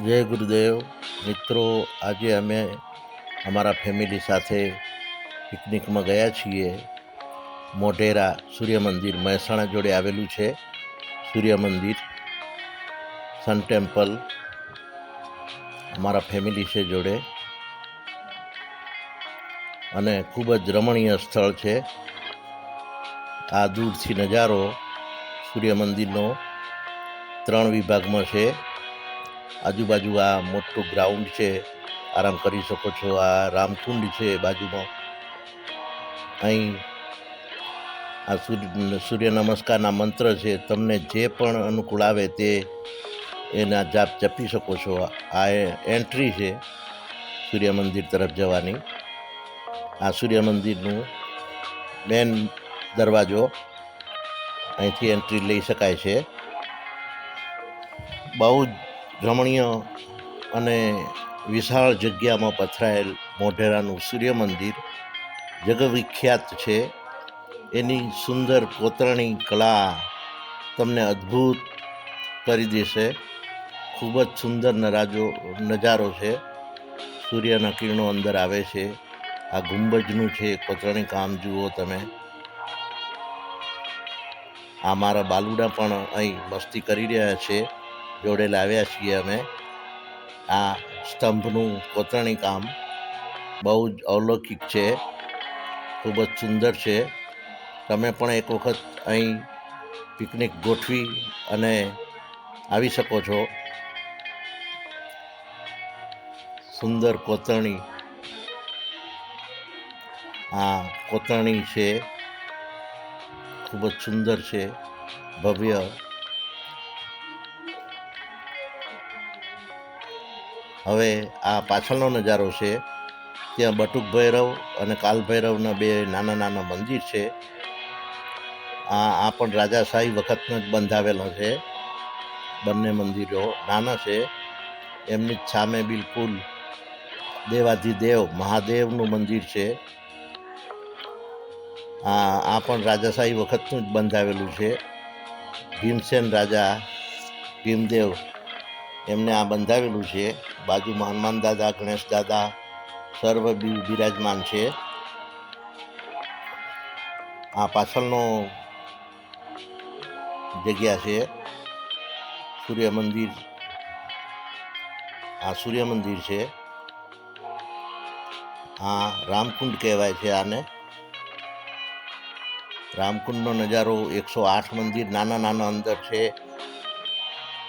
જય ગુરુદેવ. મિત્રો, આજે અમે અમારા ફેમિલી સાથે પિકનિકમાં ગયા છીએ. મોઢેરા સૂર્ય મંદિર મહેસાણા જોડે આવેલું છે. સૂર્ય મંદિર સન ટેમ્પલ અમારા ફેમિલી છે જોડે, અને ખૂબ જ રમણીય સ્થળ છે. આ દૂરથી નજારો સૂર્ય મંદિરનો 3 વિભાગમાં છે. આજુબાજુ આ મોટું ગ્રાઉન્ડ છે, આરામ કરી શકો છો. આ રામકુંડ છે બાજુમાં. અહીં આ સૂર્ય નમસ્કારના મંત્ર છે. તમને જે પણ અનુકૂળ આવે તે એના જાપ જપી શકો છો. આ એન્ટ્રી છે સૂર્ય મંદિર તરફ જવાની. આ સૂર્ય મંદિરનું મેન દરવાજો, અહીંથી એન્ટ્રી લઈ શકાય છે. બહુ જ રમણીય અને વિશાળ જગ્યામાં પથરાયેલ મોઢેરાનું સૂર્ય મંદિર જગવિખ્યાત છે. એની સુંદર કોતરણી કલા તમને અદ્ભુત કરી દેશે. ખૂબ જ સુંદર નજારો છે. સૂર્યના કિરણો અંદર આવે છે. આ ગુંબજનું છે કોતરણી કામ જુઓ તમે. આ મારા બાલુડા પણ અહીં મસ્તી કરી રહ્યા છે. જોડે લાવ્યા છીએ અમે. આ સ્તંભનું કોતરણી કામ બહુ જ અલૌકિક છે, ખૂબ જ સુંદર છે. તમે પણ એક વખત અહીં પિકનિક ગોઠવી અને આવી શકો છો. સુંદર કોતરણી, આ કોતરણી છે, ખૂબ જ સુંદર છે, ભવ્ય. હવે આ પાછળનો નજારો છે. ત્યાં બટુક ભૈરવ અને કાલ ભૈરવના 2 નાના નાના મંદિર છે. આ પણ રાજાશાહી વખતનો જ બંધાવેલો છે. બંને મંદિરો નાના છે. એમની જ સામે બિલકુલ દેવાધિદેવ મહાદેવનું મંદિર છે. આ પણ રાજાશાહી વખતનું જ બંધાવેલું છે. ભીમસેન રાજા ભીમદેવ એમને આ બંધાવેલું છે. બાજુમાં હનુમાન દાદા, ગણેશ દાદા સર્વ બિરાજમાન છે. આ પાછળનો જગ્યા છે સૂર્ય મંદિર. આ સૂર્ય મંદિર છે. આ રામકુંડ કહેવાય છે આને. રામકુંડનો નજારો 108 મંદિર નાના નાના અંદર છે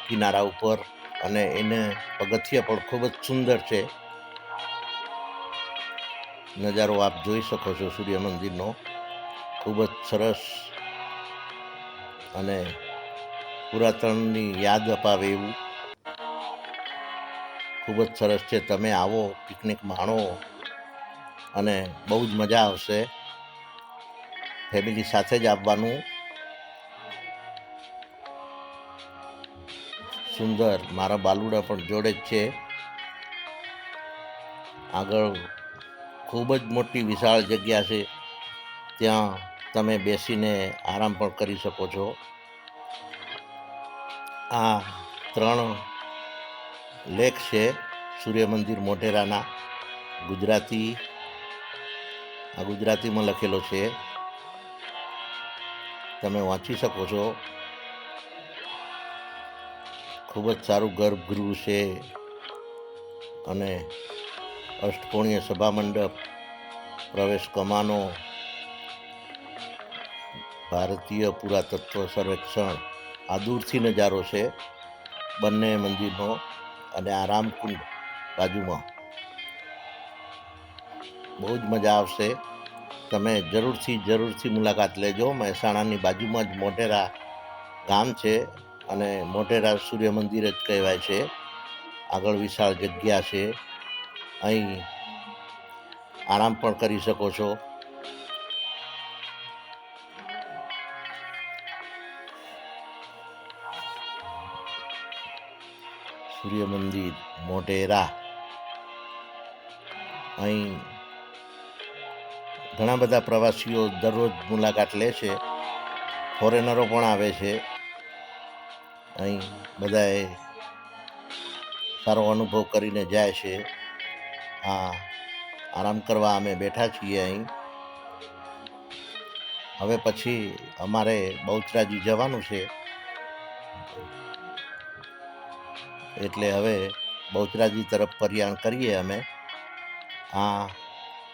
કિનારા ઉપર, અને એને પગથિયા પણ ખૂબ જ સુંદર છે. નજારો આપ જોઈ શકો છો સૂર્ય મંદિરનો. ખૂબ જ સરસ અને પુરાતનની યાદ અપાવે એવું ખૂબ જ સરસ છે. તમે આવો, પિકનિક માણો અને બહુ જ મજા આવશે. ફેમિલી સાથે જ આવવાનું. સુંદર. મારા બાલુડા પણ જોડે જ છે. આગળ ખૂબ જ મોટી વિશાળ જગ્યા છે. ત્યાં તમે બેસીને આરામ પણ કરી શકો છો. આ 3 લેખ છે સૂર્ય મંદિર મોઢેરાના. ગુજરાતીમાં લખેલો છે, તમે વાંચી શકો છો. ખૂબ જ સારું ગર્ભગૃહ છે અને અષ્ટકોણીય સભા મંડપ, પ્રવેશ કમાનો, ભારતીય પુરાતત્વ સર્વેક્ષણ. આ દૂરથી નજારો છે બંને મંદિરનો, અને આ રામકુંડ બાજુમાં. બહુ જ મજા આવશે. તમે જરૂરથી મુલાકાત લેજો. મહેસાણાની બાજુમાં જ મોઢેરા ગામ છે, અને મોઢેરા સૂર્ય મંદિર જ કહેવાય છે. આગળ વિશાળ જગ્યા છે. અહીં આરામ પણ કરી શકો છો. સૂર્ય મંદિર મોઢેરા. અહીં ઘણા બધા પ્રવાસીઓ દરરોજ મુલાકાત લે છે. ફોરેનરો પણ આવે છે. અહીં બધાએ સારો અનુભવ કરીને જાય છે. આરામ કરવા અમે બેઠા છીએ અહીં. હવે પછી અમારે બહુચરાજી જવાનું છે, એટલે હવે બહુચરાજી તરફ પ્રયાણ કરીએ અમે.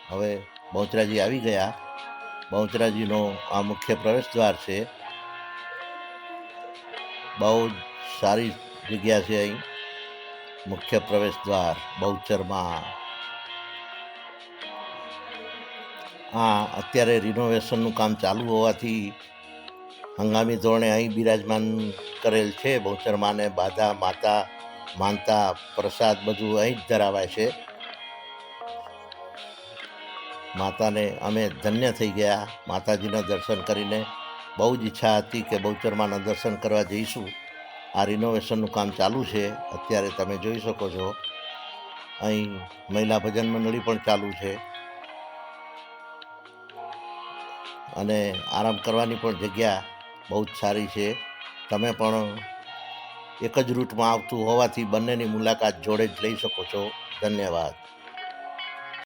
હવે બહુચરાજી આવી ગયા. બહુચરાજીનો આ મુખ્ય પ્રવેશ દ્વાર છે. બહુ જ સારી જગ્યા છે અહીં મુખ્ય પ્રવેશ દ્વાર બહુચરમાં. અત્યારે રિનોવેશનનું કામ ચાલુ હોવાથી હંગામી ધોરણે અહીં બિરાજમાન કરેલ છે. બહુચરમાને બાધા માતા માનતા પ્રસાદ બધું અહીં જ ધરાવાય છે. માતાને અમે ધન્ય થઈ ગયા માતાજીના દર્શન કરીને. બહુ જ ઈચ્છા હતી કે બહુચરમાના દર્શન કરવા જઈશું. આ રિનોવેશનનું કામ ચાલુ છે. અત્યારે તમે જોઈ શકો છો અહીં મહિલા ભજન મંડળી પણ ચાલુ છે, અને આરામ કરવાની પણ જગ્યા બહુ જ સારી છે. તમે પણ એક જ રૂટમાં આવતું હોવાથી બંનેની મુલાકાત જોડે જ લઈ શકો છો. ધન્યવાદ.